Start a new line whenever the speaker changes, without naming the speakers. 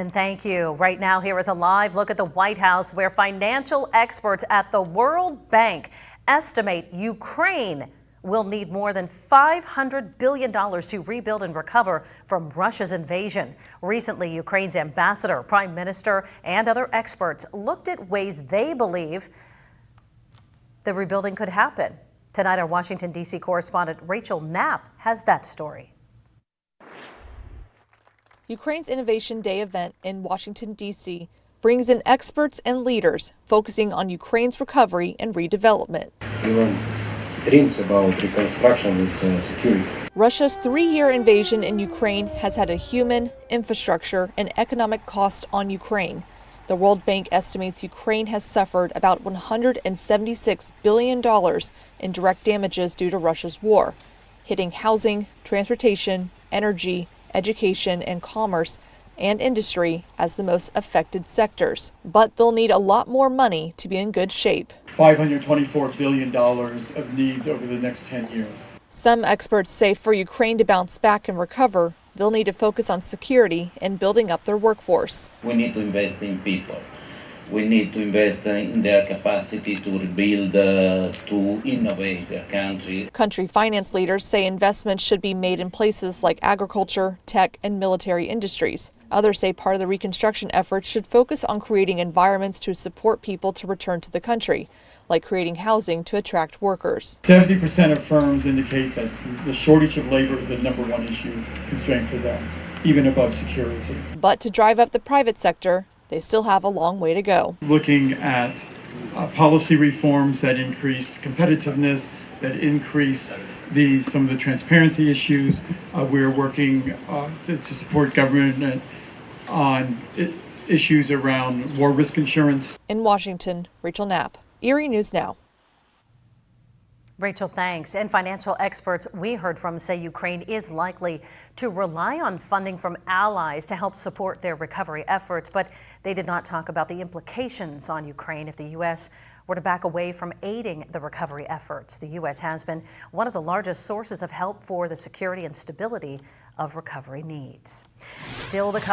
And thank you. Right now, here is a live look at the White House, where financial experts at the World Bank estimate Ukraine will need more than $500 billion to rebuild and recover from Russia's invasion. Recently, Ukraine's ambassador, prime minister, and other experts looked at ways they believe the rebuilding could happen. Tonight, our Washington, D.C. correspondent Rachel Knapp has that story.
Ukraine's Innovation Day event in Washington, D.C. brings in experts and leaders focusing on Ukraine's recovery and redevelopment.
Even dreams about reconstruction with security.
Russia's 3-year invasion in Ukraine has had a human, infrastructure, and economic cost on Ukraine. The World Bank estimates Ukraine has suffered about $176 billion in direct damages due to Russia's war, hitting housing, transportation, energy, education, and commerce and industry as the most affected sectors. But they'll need a lot more money to be in good shape.
$524 billion of needs over the next 10 years.
Some experts say for Ukraine to bounce back and recover, they'll need to focus on security and building up their workforce.
We need to invest in people. We need to invest in their capacity to rebuild, to innovate their country.
Country finance leaders say investments should be made in places like agriculture, tech, and military industries. Others say part of the reconstruction efforts should focus on creating environments to support people to return to the country, like creating housing to attract workers.
70% of firms indicate that the shortage of labor is the #1 issue constraint for them, even above security.
But to drive up the private sector, they still have a long way to go.
Looking at policy reforms that increase competitiveness, that increase some of the transparency issues. We're working to support government on issues around war risk insurance.
In Washington, Rachel Knapp, Erie News Now.
Rachel, thanks. And financial experts we heard from say Ukraine is likely to rely on funding from allies to help support their recovery efforts, but they did not talk about the implications on Ukraine if the U.S. were to back away from aiding the recovery efforts. The U.S. has been one of the largest sources of help for the security and stability of recovery needs. Still, the